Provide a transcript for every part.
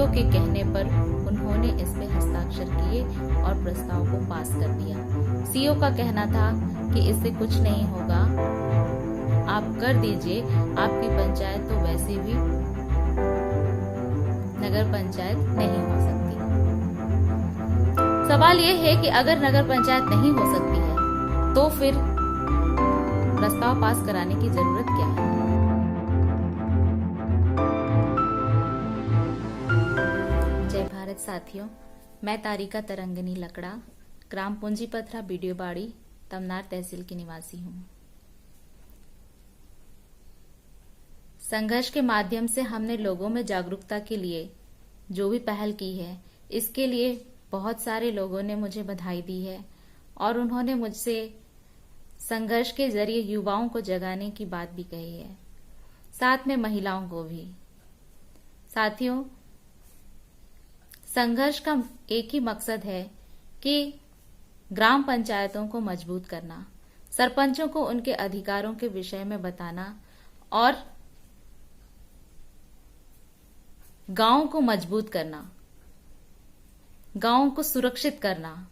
CEO के कहने पर उन्होंने इस पे हस्ताक्षर किए और प्रस्ताव को पास कर दिया। सीईओ का कहना था कि इससे कुछ नहीं होगा, आप कर दीजिए, आपकी पंचायत तो वैसे भी नगर पंचायत नहीं हो सकती। सवाल यह है कि अगर नगर पंचायत नहीं हो सकती है तो फिर प्रस्ताव पास कराने की जरूरत क्या है? जय भारत साथियों, मैं तारिका तरंगिनी लकड़ा, ग्राम पूंजीपथरा बीडियोबाड़ी, तमनार तहसील की निवासी हूँ। संघर्ष के माध्यम से हमने लोगों में जागरूकता के लिए जो भी पहल की है, इसके लिए बहुत सारे लोगों ने मुझे बधाई दी है और उन्होंने मुझसे संघर्ष के जरिए युवाओं को जगाने की बात भी कही है, साथ में महिलाओं को भी। साथियों, संघर्ष का एक ही मकसद है कि ग्राम पंचायतों को मजबूत करना, सरपंचों को उनके अधिकारों के विषय में बताना और गांव को मजबूत करना, गांव को सुरक्षित करना,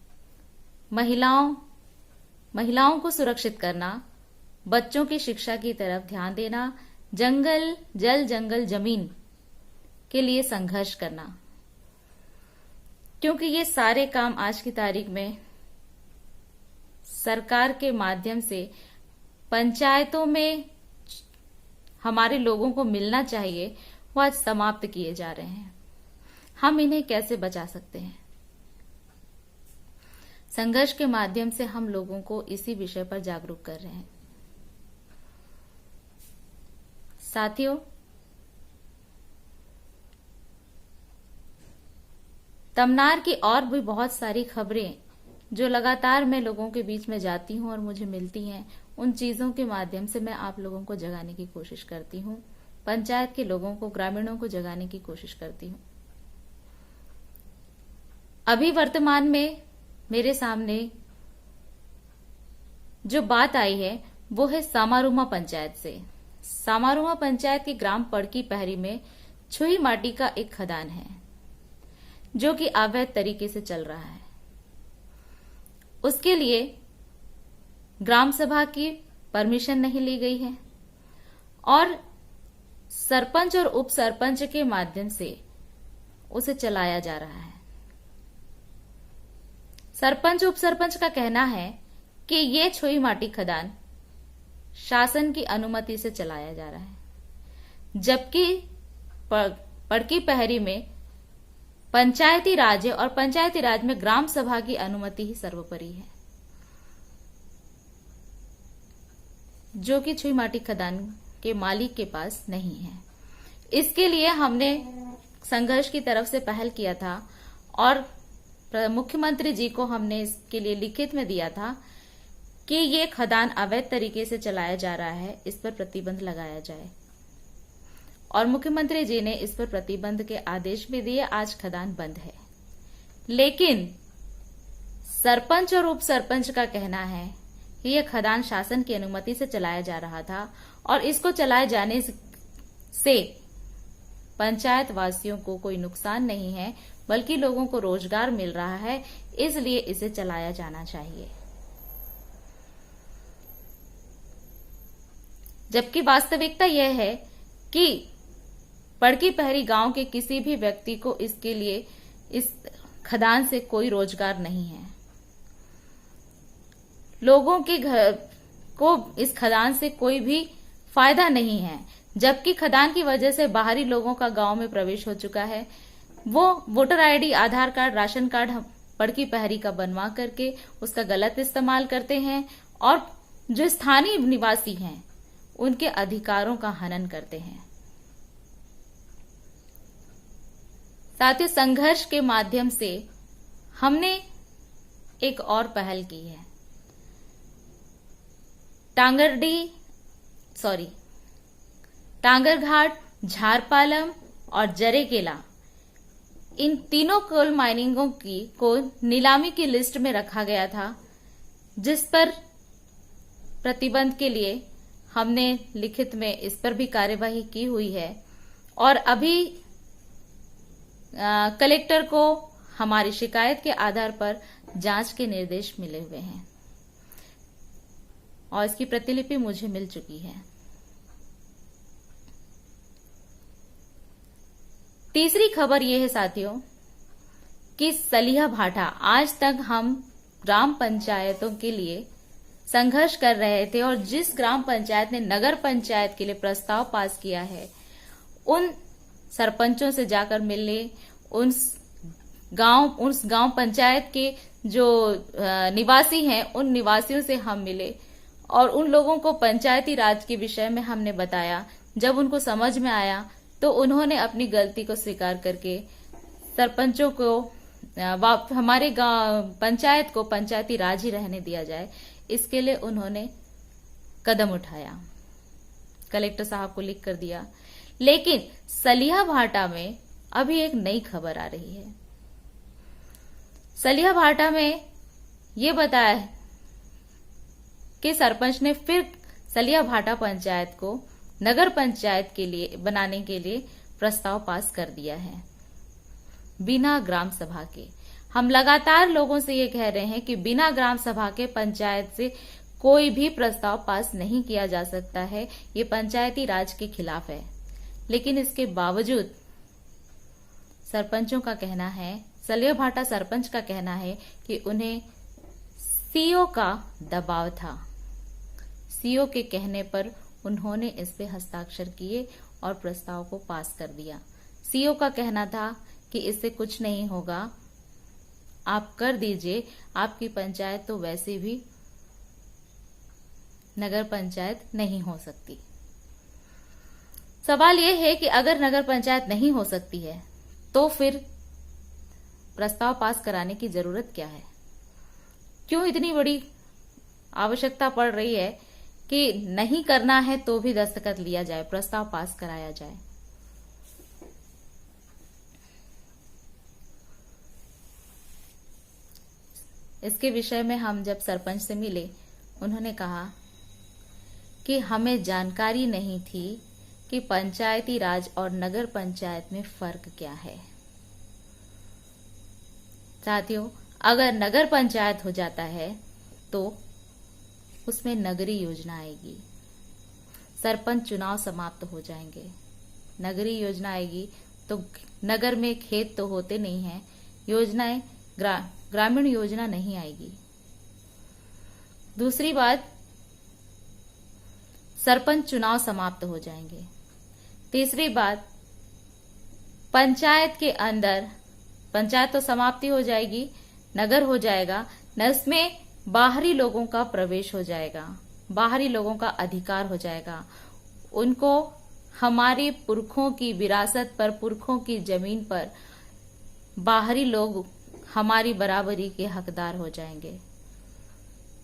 महिलाओं को सुरक्षित करना, बच्चों की शिक्षा की तरफ ध्यान देना, जंगल जमीन के लिए संघर्ष करना। क्योंकि ये सारे काम आज की तारीख में सरकार के माध्यम से पंचायतों में हमारे लोगों को मिलना चाहिए, वो आज समाप्त किए जा रहे हैं। हम इन्हें कैसे बचा सकते हैं? संघर्ष के माध्यम से हम लोगों को इसी विषय पर जागरूक कर रहे हैं। साथियों, तमनार की और भी बहुत सारी खबरें जो लगातार मैं लोगों के बीच में जाती हूं और मुझे मिलती हैं, उन चीजों के माध्यम से मैं आप लोगों को जगाने की कोशिश करती हूं, पंचायत के लोगों को, ग्रामीणों को जगाने की कोशिश करती हूं। अभी वर्तमान में मेरे सामने जो बात आई है वो है सामारूमा पंचायत से। सामारूमा पंचायत के ग्राम पड़की पहरी में छुई माटी का एक खदान है जो कि अवैध तरीके से चल रहा है। उसके लिए ग्राम सभा की परमिशन नहीं ली गई है और सरपंच और उप सरपंच के माध्यम से उसे चलाया जा रहा है। सरपंच उप सरपंच का कहना है कि ये छुई माटी खदान शासन की अनुमति से चलाया जा रहा है, जबकि पड़की पहरी में पंचायती राज है और पंचायती राज में ग्राम सभा की अनुमति ही सर्वोपरि है, जो कि छुई माटी खदान के मालिक के पास नहीं है। इसके लिए हमने संघर्ष की तरफ से पहल किया था और मुख्यमंत्री जी को हमने इसके लिए लिखित में दिया था कि ये खदान अवैध तरीके से चलाया जा रहा है, इस पर प्रतिबंध लगाया जाए। और मुख्यमंत्री जी ने इस पर प्रतिबंध के आदेश भी दिए। आज खदान बंद है, लेकिन सरपंच और उप सरपंच का कहना है कि यह खदान शासन की अनुमति से चलाया जा रहा था और इसको चलाए जाने से पंचायत वासियों को कोई नुकसान नहीं है, बल्कि लोगों को रोजगार मिल रहा है, इसलिए इसे चलाया जाना चाहिए। जबकि वास्तविकता यह है कि पड़की पहरी गांव के किसी भी व्यक्ति को इसके लिए इस खदान से कोई रोजगार नहीं है। लोगों के घर को इस खदान से कोई भी फायदा नहीं है, जबकि खदान की वजह से बाहरी लोगों का गांव में प्रवेश हो चुका है। वो वोटर आईडी, आधार कार्ड, राशन कार्ड पड़की पहरी का बनवा करके उसका गलत इस्तेमाल करते हैं और जो स्थानीय निवासी हैं उनके अधिकारों का हनन करते हैं। साथियों, संघर्ष के माध्यम से हमने एक और पहल की है। टांगरघाट, झारपालम और जरेकेला, इन तीनों कोल माइनिंगों को नीलामी की लिस्ट में रखा गया था, जिस पर प्रतिबंध के लिए हमने लिखित में इस पर भी कार्यवाही की हुई है और अभी कलेक्टर को हमारी शिकायत के आधार पर जांच के निर्देश मिले हुए हैं और इसकी प्रतिलिपि मुझे मिल चुकी है। तीसरी खबर यह है साथियों कि सलिया भाटा, आज तक हम ग्राम पंचायतों के लिए संघर्ष कर रहे थे और जिस ग्राम पंचायत ने नगर पंचायत के लिए प्रस्ताव पास किया है, उन सरपंचों से जाकर मिलने, उस गांव पंचायत के जो निवासी हैं, उन निवासियों से हम मिले और उन लोगों को पंचायती राज के विषय में हमने बताया। जब उनको समझ में आया तो उन्होंने अपनी गलती को स्वीकार करके सरपंचों को हमारे पंचायत को पंचायती राज ही रहने दिया जाए, इसके लिए उन्होंने कदम उठाया, कलेक्टर साहब को लिख कर दिया। लेकिन सलिया भाटा में अभी एक नई खबर आ रही है। सलिया भाटा में ये बताया है कि सरपंच ने फिर सलिया भाटा पंचायत को नगर पंचायत के लिए बनाने के लिए प्रस्ताव पास कर दिया है, बिना ग्राम सभा के। हम लगातार लोगों से ये कह रहे हैं कि बिना ग्राम सभा के पंचायत से कोई भी प्रस्ताव पास नहीं किया जा सकता है, ये पंचायती राज के खिलाफ है। लेकिन इसके बावजूद सरपंचों का कहना है, सलिया भाटा सरपंच का कहना है कि उन्हें सीओ का दबाव था। सीओ के कहने पर उन्होंने इस पे हस्ताक्षर किए और प्रस्ताव को पास कर दिया। सीओ का कहना था कि इससे कुछ नहीं होगा, आप कर दीजिए, आपकी पंचायत तो वैसे भी नगर पंचायत नहीं हो सकती। सवाल यह है कि अगर नगर पंचायत नहीं हो सकती है तो फिर प्रस्ताव पास कराने की जरूरत क्या है? क्यों इतनी बड़ी आवश्यकता पड़ रही है कि नहीं करना है तो भी दस्तखत लिया जाए, प्रस्ताव पास कराया जाए? इसके विषय में हम जब सरपंच से मिले, उन्होंने कहा कि हमें जानकारी नहीं थी कि पंचायती राज और नगर पंचायत में फर्क क्या है। साथियों, अगर नगर पंचायत हो जाता है तो उसमें नगरीय योजना आएगी, सरपंच चुनाव समाप्त हो जाएंगे। नगरीय योजना आएगी तो नगर में खेत तो होते नहीं हैं, योजनाएं ग्रामीण योजना नहीं आएगी। दूसरी बात, सरपंच चुनाव समाप्त हो जाएंगे। तीसरी बात, पंचायत के अंदर पंचायत तो समाप्ति हो जाएगी, नगर हो जाएगा, इसमें बाहरी लोगों का प्रवेश हो जाएगा, बाहरी लोगों का अधिकार हो जाएगा। उनको हमारे पुरखों की विरासत पर, पुरखों की जमीन पर बाहरी लोग हमारी बराबरी के हकदार हो जाएंगे,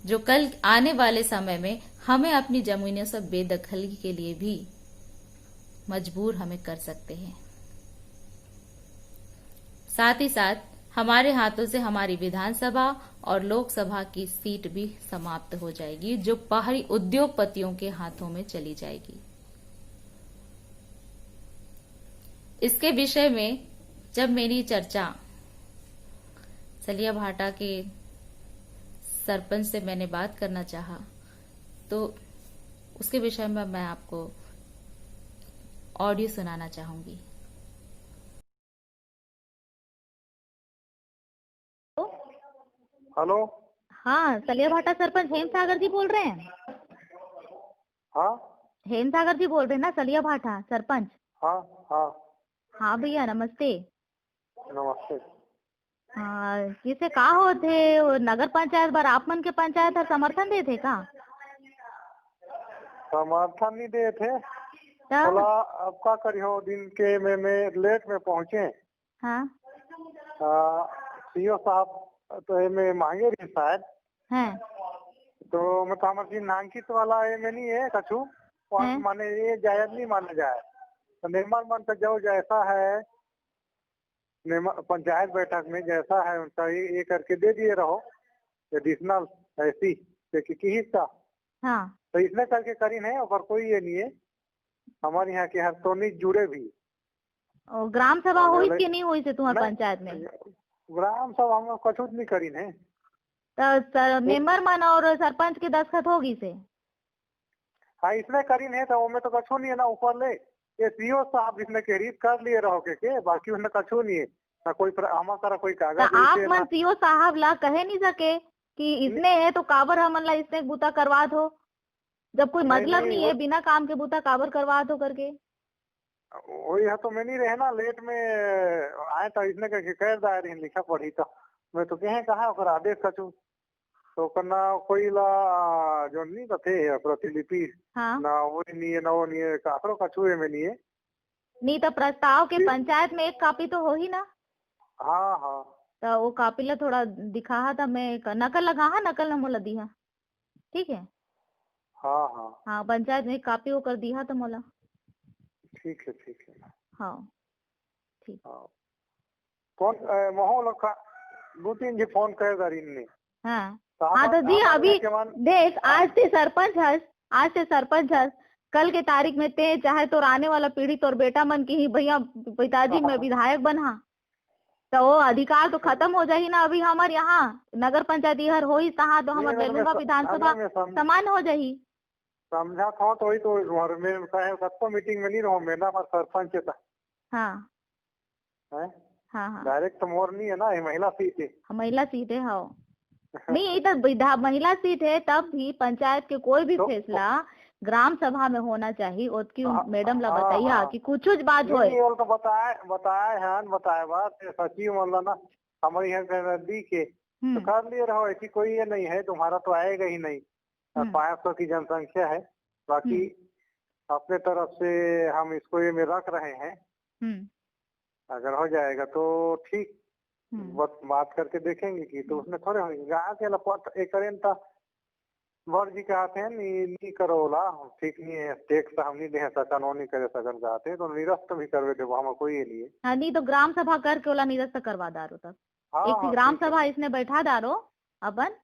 जो कल आने वाले समय में हमें अपनी जमीनों से बेदखली के लिए भी मजबूर हमें कर सकते हैं। साथ ही साथ हमारे हाथों से हमारी विधानसभा और लोकसभा की सीट भी समाप्त हो जाएगी, जो बाहरी उद्योगपतियों के हाथों में चली जाएगी। इसके विषय में जब मेरी चर्चा सलिया भाटा के सरपंच से मैंने बात करना चाहा, तो उसके विषय में मैं आपको ऑडियो सुनाना चाहूंगी। हेलो। हाँ, सलिया भाटा सरपंच हेम सागर जी बोल रहे हैं? हाँ हेम सागर जी बोल रहे हैं ना, सलिया भाटा सरपंच? हाँ हाँ हाँ भैया, नमस्ते। नमस्ते। हाँ, किसे का हो थे वो नगर पंचायत बार आप मन के पंचायत हर समर्थन दे थे का? समर्थन नहीं दे थे, तब बोला अब का करियो, दिन के में लेट में पहुंचे। हाँ सीओ साहब तो में मांगे रही शायद, हैं तो मैं तो हमारे नांकित वाला ये में नहीं है कछु, हैं? माने ये जायज नहीं माना जाए। तो निर्माण मन तो जो जैसा है पंचायत बैठक में जैसा है उनका ये करके दे दिए रहो, एडिशनल ऐसी की हिस्सा, हाँ तो इसने करके करी नहीं, और कोई ये नहीं है। हमारे यहाँ के हर तो नहीं जुड़े भी, और ग्राम सभा हुई कि नहीं हुई से तुम्हारे नहीं, पंचायत में? ग्राम सभा हम कछु नहीं करी है। तो मेंबर मन और सरपंच के दस्तखत होगी से? हाँ इसने करी नहीं तो में तो कछु नहीं है ना, ऊपर ले ये सीओ साहब इसने के रीड कर लिए रहो के बाकी उसने कछु नहीं है ना, कोई हमारा कोई तो कागज आप वैसे मन ना। सीओ साहब ला कहे नहीं सके कि इसने है तो काबर हमन ला इसने बूता करवा दो, जब कोई मतलब नहीं है बिना काम के बूता काबर करवा दो करके? वही है तो मैं नहीं रहे ना, लेट में आए तो इसने कह दायर लिखा पढ़ी तो मैं तो कहा ओकर आदेश कछु तो करना कोई ला जो नहीं थे प्रतिलिपि हाँ ना वो नहीं है ना वो नहीं है काकरो कछु में नहीं है। नहीं तो प्रस्ताव के पंचायत में एक कॉपी तो हो ही ना। हाँ हाँ तो वो कॉपी ला थोड़ा दिखा था, मैं नकल लगा हाँ, नकल न मोला दिया, ठीक है? हाँ हाँ हाँ पंचायत में एक कॉपी वो कर दिया तो मोला। ठीक है। हाँ ठीक। हाँ फोन मोहो लोग का 2-3 जी फोन कर दारी ने। हाँ तो हाँ तो जी अभी देख हाँ। आज से सरपंच हस, कल के तारीख में ते चाहे तोर आने वाला पीढ़ी तोर बेटा मन की ही भैया पिताजी मैं विधायक बना, तो वो अधिकार तो खत्म हो जाही ना। अभी हमारे यहाँ नगर पंचायत हर हो ही तहाँ तो हमारे बेलूंगा विधानसभा समान हो जाही। समझा था तो वही तो घर में कहे सबको मीटिंग में नहीं रहो मैं ना, सरपंच था हाँ है हाँ डायरेक्ट तो मोर नहीं है ना, ये महिला सीट है। महिला सीट है। हाँ नहीं ये तो महिला सीट है, तब भी पंचायत के कोई भी फैसला ग्राम सभा में होना चाहिए। उसकी मैडम ला बताइए कि कुछ बात होए तो बताए बात सचिव मतलब ना हमारे यहाँ दी के तो कर लिए रहो, ऐसी कोई ये नहीं है तुम्हारा तो आएगा ही नहीं। 500 की जनसंख्या है, बाकी अपने तरफ से हम इसको ये में रख रहे हैं, अगर हो जाएगा तो ठीक बात करके देखेंगे कि तो उसमें थोड़े होगा के लपट एक करें तो वर जी कहते हैं नहीं करो ला ठीक नहीं है, टैक्स हम नहीं दे सकन वो नहीं करे सकन कहते तो निरस्त भी करवे दे हम कोई ये नहीं है। हाँ नहीं तो ग्राम सभा करके ओला निरस्त करवा दारो तब। एक ग्राम सभा इसने बैठा दारो अपन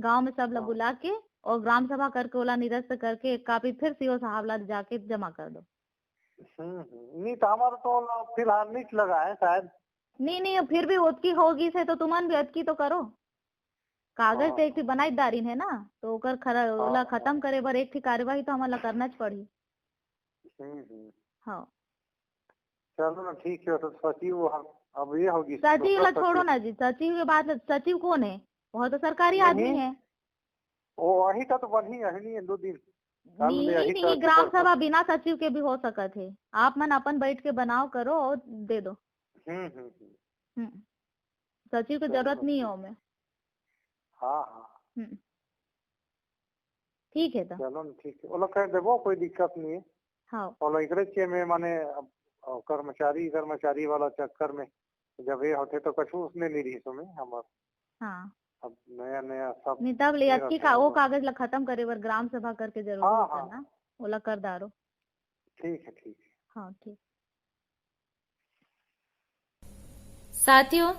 गांव में सब लोग बुला के और ग्राम सभा करके ओला निरस्त करके एक कॉपी फिर सीओ साहब ला जाके जमा कर दो। नहीं तो हमारा तो फिलहाल नहीं लगा है शायद। नहीं फिर भी ओतकी होगी से तो तुमन भी अतकी तो करो, कागज तो एक थी बनाई दारी है ना, तो ओला खत्म करे बर एक थी कार्यवाही तो हमारा करना पड़ी। हाँ चलो ना ठीक है। तो सचिव अब ये होगी सचिव ला छोड़ो ना जी, सचिव के बाद सचिव कौन है? वो तो सरकारी आदमी है। वो वही का तो बनी है 2 दिन नहीं ग्राम सभा बिना सचिव के भी हो सकत है, आप मन अपन बैठ के बनाओ करो और दे दो। सचिव की जरूरत नहीं है हमें। हाँ ठीक है तो चलो ठीक है, वो लोग कर देवो कोई दिक्कत नहीं है। हाँ वो लोग इकरे में माने कर्मचारी वाला चक्कर में जब ये होते तो कछु उसने नहीं रही तुम्हें हमारे। हाँ अब नया सब नहीं तब ले अच्छी का वो कागज ला खत्म करे बर ग्राम सभा करके जरूर करना ओला कर दारो। ठीक है। हाँ ठीक। साथियों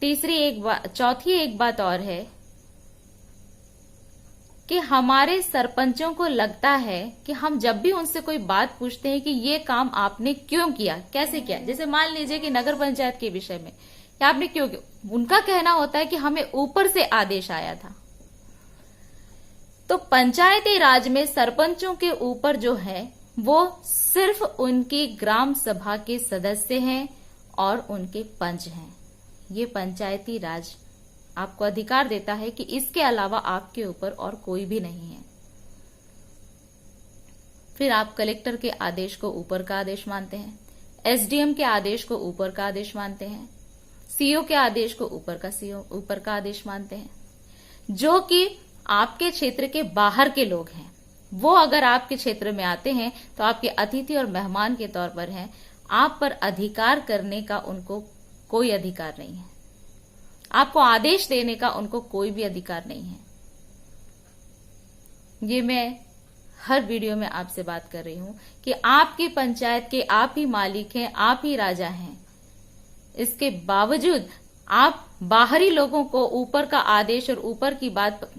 चौथी एक बात और है कि हमारे सरपंचों को लगता है कि हम जब भी उनसे कोई बात पूछते हैं कि ये काम आपने क्यों किया, कैसे किया, जैसे मान लीजिए कि नगर पंचायत के विषय में कि आपने क्यों किया, उनका कहना होता है कि हमें ऊपर से आदेश आया था। तो पंचायती राज में सरपंचों के ऊपर जो है वो सिर्फ उनकी ग्राम सभा के सदस्य हैं और उनके पंच हैं। ये पंचायती राज आपको अधिकार देता है कि इसके अलावा आपके ऊपर और कोई भी नहीं है। फिर आप कलेक्टर के आदेश को ऊपर का आदेश मानते हैं, एसडीएम के आदेश को ऊपर का आदेश मानते हैं, सीओ के आदेश को ऊपर का आदेश मानते हैं। जो कि आपके क्षेत्र के बाहर के लोग हैं, वो अगर आपके क्षेत्र में आते हैं तो आपके अतिथि और मेहमान के तौर पर हैं, आप पर अधिकार करने का उनको कोई अधिकार नहीं है, आपको आदेश देने का उनको कोई भी अधिकार नहीं है। ये मैं हर वीडियो में आपसे बात कर रही हूं कि आपकी पंचायत के आप ही मालिक हैं, आप ही राजा हैं। इसके बावजूद आप बाहरी लोगों को ऊपर का आदेश और ऊपर की बात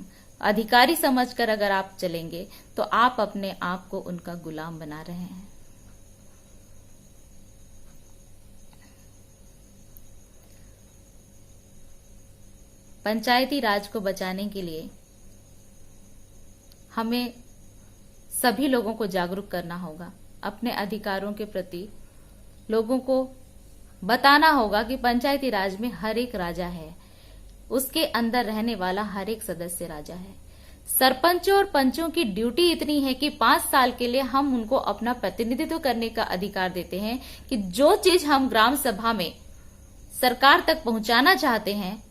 अधिकारी समझकर अगर आप चलेंगे तो आप अपने आप को उनका गुलाम बना रहे हैं। पंचायती राज को बचाने के लिए हमें सभी लोगों को जागरूक करना होगा। अपने अधिकारों के प्रति लोगों को बताना होगा कि पंचायती राज में हर एक राजा है, उसके अंदर रहने वाला हर एक सदस्य राजा है। सरपंचों और पंचों की ड्यूटी इतनी है कि 5 साल के लिए हम उनको अपना प्रतिनिधित्व करने का अधिकार देते हैं कि जो चीज हम ग्राम सभा में सरकार तक पहुंचाना चाहते हैं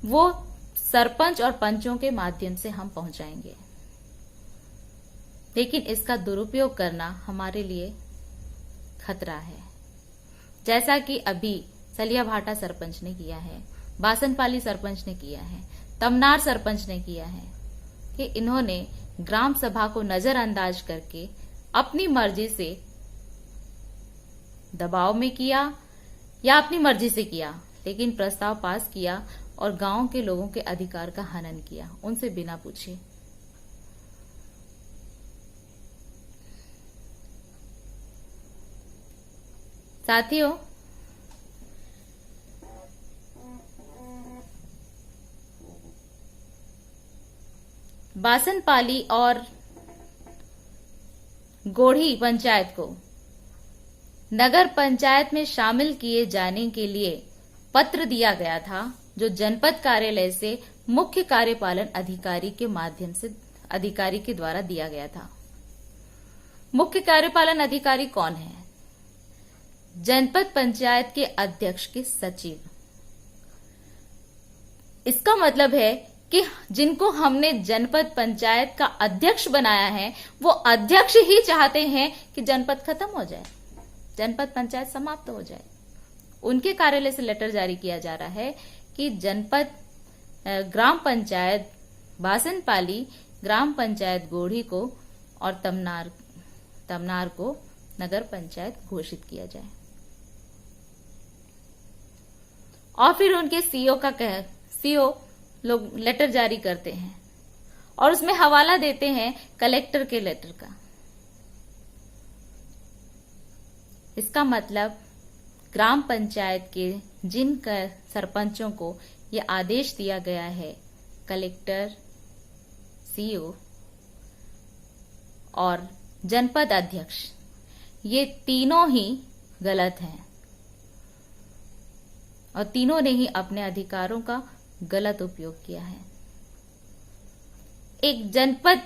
वो सरपंच और पंचों के माध्यम से हम पहुंचाएंगे। लेकिन इसका दुरुपयोग करना हमारे लिए खतरा है, जैसा कि अभी सलियाभाटा सरपंच ने किया है, बासनपाली सरपंच ने किया है, तमनार सरपंच ने किया है कि इन्होंने ग्राम सभा को नजरअंदाज करके अपनी मर्जी से दबाव में किया या अपनी मर्जी से किया, लेकिन प्रस्ताव पास किया और गांव के लोगों के अधिकार का हनन किया, उनसे बिना पूछे। साथियों, बासनपाली और गोढ़ी पंचायत को नगर पंचायत में शामिल किए जाने के लिए पत्र दिया गया था, जो जनपद कार्यालय से मुख्य कार्यपालन अधिकारी के माध्यम से अधिकारी के द्वारा दिया गया था। मुख्य कार्यपालन अधिकारी कौन है? जनपद पंचायत के अध्यक्ष के सचिव। इसका मतलब है कि जिनको हमने जनपद पंचायत का अध्यक्ष बनाया है वो अध्यक्ष ही चाहते हैं कि जनपद खत्म हो जाए, जनपद पंचायत समाप्त हो जाए। उनके कार्यालय से लेटर जारी किया जा रहा है कि जनपद ग्राम पंचायत बासनपाली, ग्राम पंचायत गोढ़ी को और तमनार को नगर पंचायत घोषित किया जाए। और फिर उनके सीओ लोग लेटर जारी करते हैं और उसमें हवाला देते हैं कलेक्टर के लेटर का। इसका मतलब ग्राम पंचायत के जिन सरपंचों को ये आदेश दिया गया है, कलेक्टर, सीओ और जनपद अध्यक्ष, ये तीनों ही गलत हैं और तीनों ने ही अपने अधिकारों का गलत उपयोग किया है। एक जनपद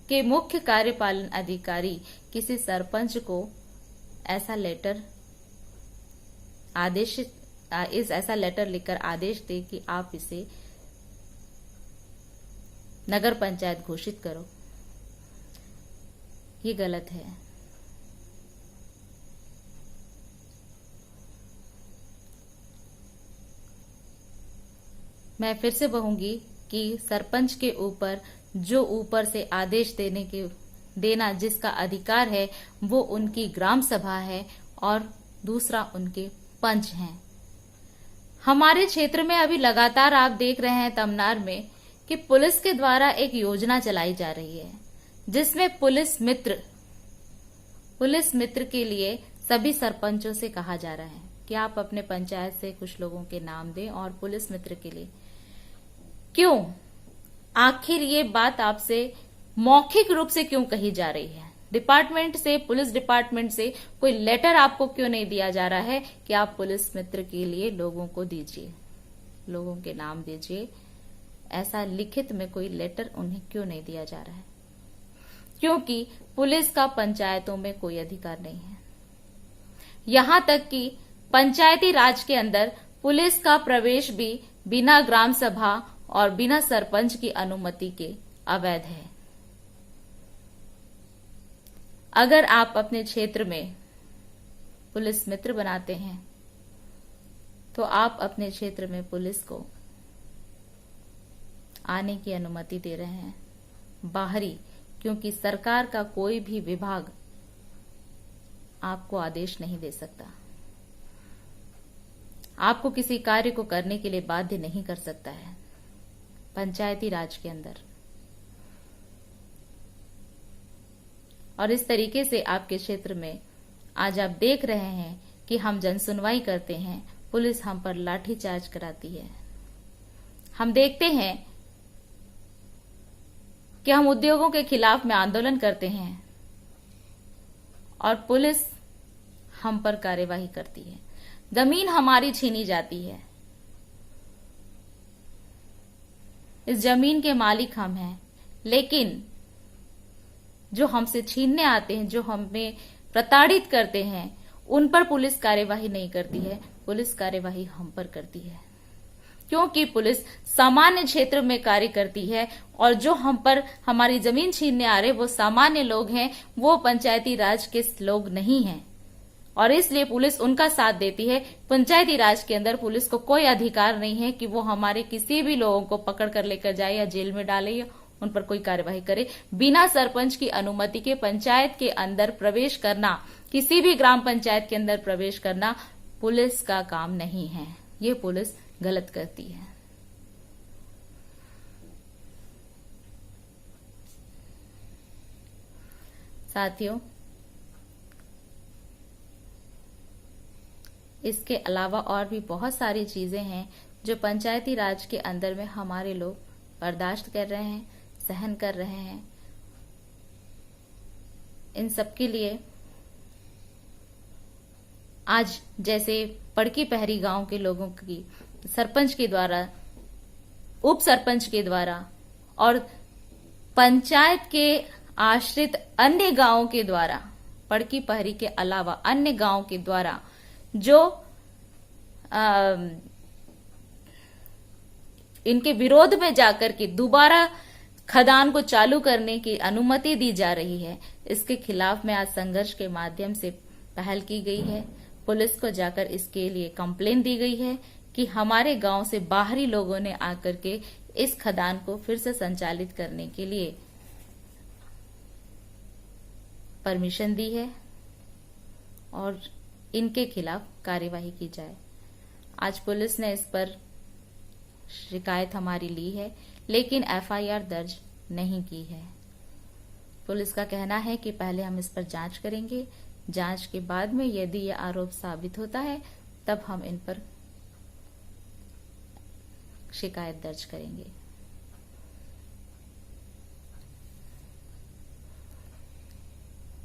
के मुख्य कार्यपालन अधिकारी किसी सरपंच को ऐसा लेटर लिखकर आदेश दे कि आप इसे नगर पंचायत घोषित करो, ये गलत है। मैं फिर से कहूंगी कि सरपंच के ऊपर जो ऊपर से आदेश देना जिसका अधिकार है वो उनकी ग्राम सभा है और दूसरा उनके पंच हैं। हमारे क्षेत्र में अभी लगातार आप देख रहे हैं तमनार में कि पुलिस के द्वारा एक योजना चलाई जा रही है जिसमें पुलिस मित्र के लिए सभी सरपंचों से कहा जा रहा है कि आप अपने पंचायत से कुछ लोगों के नाम दें और पुलिस मित्र के लिए। क्यों? आखिर ये बात आपसे मौखिक रूप से क्यों कही जा रही है? डिपार्टमेंट से, पुलिस डिपार्टमेंट से कोई लेटर आपको क्यों नहीं दिया जा रहा है कि आप पुलिस मित्र के लिए लोगों को दीजिए, लोगों के नाम दीजिए? ऐसा लिखित में कोई लेटर उन्हें क्यों नहीं दिया जा रहा है? क्योंकि पुलिस का पंचायतों में कोई अधिकार नहीं है। यहां तक कि पंचायती राज के अंदर पुलिस का प्रवेश भी बिना ग्राम सभा और बिना सरपंच की अनुमति के अवैध है। अगर आप अपने क्षेत्र में पुलिस मित्र बनाते हैं तो आप अपने क्षेत्र में पुलिस को आने की अनुमति दे रहे हैं बाहरी, क्योंकि सरकार का कोई भी विभाग आपको आदेश नहीं दे सकता, आपको किसी कार्य को करने के लिए बाध्य नहीं कर सकता है। पंचायती राज के अंदर। और इस तरीके से आपके क्षेत्र में आज आप देख रहे हैं कि हम जनसुनवाई करते हैं, पुलिस हम पर लाठीचार्ज कराती है। हम देखते हैं कि हम उद्योगों के खिलाफ में आंदोलन करते हैं और पुलिस हम पर कार्यवाही करती है। जमीन हमारी छीनी जाती है। इस जमीन के मालिक हम हैं, लेकिन जो हमसे छीनने आते हैं, जो हमें प्रताड़ित करते हैं, उन पर पुलिस कार्यवाही नहीं करती है। पुलिस कार्यवाही हम पर करती है, क्योंकि पुलिस सामान्य क्षेत्र में कार्य करती है और जो हम पर हमारी जमीन छीनने आ रहे वो सामान्य लोग हैं, वो पंचायती राज के लोग नहीं हैं और इसलिए पुलिस उनका साथ देती है। पंचायती राज के अंदर पुलिस को कोई अधिकार नहीं है कि वो हमारे किसी भी लोगों को पकड़ कर लेकर जाए या जेल में डाले या उन पर कोई कार्यवाही करे। बिना सरपंच की अनुमति के पंचायत के अंदर प्रवेश करना, किसी भी ग्राम पंचायत के अंदर प्रवेश करना पुलिस का काम नहीं है। ये पुलिस गलत करती है। साथियों, इसके अलावा और भी बहुत सारी चीजें हैं जो पंचायती राज के अंदर में हमारे लोग बर्दाश्त कर रहे हैं, सहन कर रहे हैं। इन सब के लिए आज जैसे पड़की पहरी गांव के लोगों की सरपंच के द्वारा, उप सरपंच के द्वारा और पंचायत के आश्रित अन्य गांवों के द्वारा, पड़की पहरी के अलावा अन्य गांवों के द्वारा जो इनके विरोध में जाकर के दोबारा खदान को चालू करने की अनुमति दी जा रही है, इसके खिलाफ में आज संघर्ष के माध्यम से पहल की गई है। पुलिस को जाकर इसके लिए कंप्लेन दी गई है कि हमारे गांव से बाहरी लोगों ने आकर के इस खदान को फिर से संचालित करने के लिए परमिशन दी है और इनके खिलाफ कार्यवाही की जाए। आज पुलिस ने इस पर शिकायत हमारी ली है, लेकिन एफआईआर दर्ज नहीं की है। पुलिस का कहना है कि पहले हम इस पर जांच करेंगे, जांच के बाद में यदि यह आरोप साबित होता है तब हम इन पर शिकायत दर्ज करेंगे।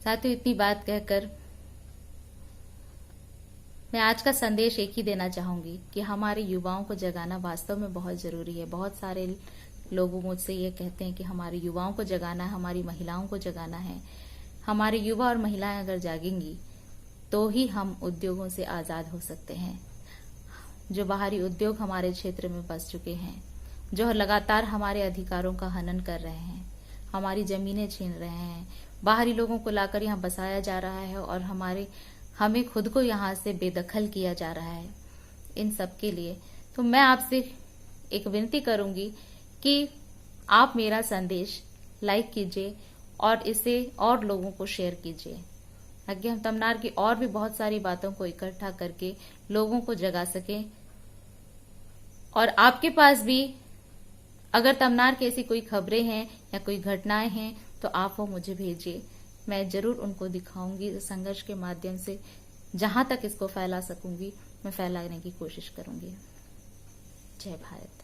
साथियों, इतनी बात कहकर मैं आज का संदेश एक ही देना चाहूंगी कि हमारे युवाओं को जगाना वास्तव में बहुत जरूरी है। बहुत सारे लोग मुझसे ये कहते हैं कि हमारे युवाओं को जगाना है, हमारी महिलाओं को जगाना है। हमारे युवा और महिलाएं अगर जागेंगी तो ही हम उद्योगों से आजाद हो सकते हैं। जो बाहरी उद्योग हमारे क्षेत्र में बस चुके हैं, जो लगातार हमारे अधिकारों का हनन कर रहे हैं, हमारी जमीनें छीन रहे हैं, बाहरी लोगों को लाकर यहाँ बसाया जा रहा है और हमें खुद को यहाँ से बेदखल किया जा रहा है। इन सब के लिए तो मैं आपसे एक विनती करूंगी कि आप मेरा संदेश लाइक कीजिए और इसे और लोगों को शेयर कीजिए, ताकि हम तमनार की और भी बहुत सारी बातों को इकट्ठा करके लोगों को जगा सकें। और आपके पास भी अगर तमनार की ऐसी कोई खबरें हैं या कोई घटनाएं हैं तो आप वो मुझे भेजिए, मैं जरूर उनको दिखाऊंगी। संघर्ष के माध्यम से जहां तक इसको फैला सकूंगी मैं फैलाने की कोशिश करूंगी। जय भारत।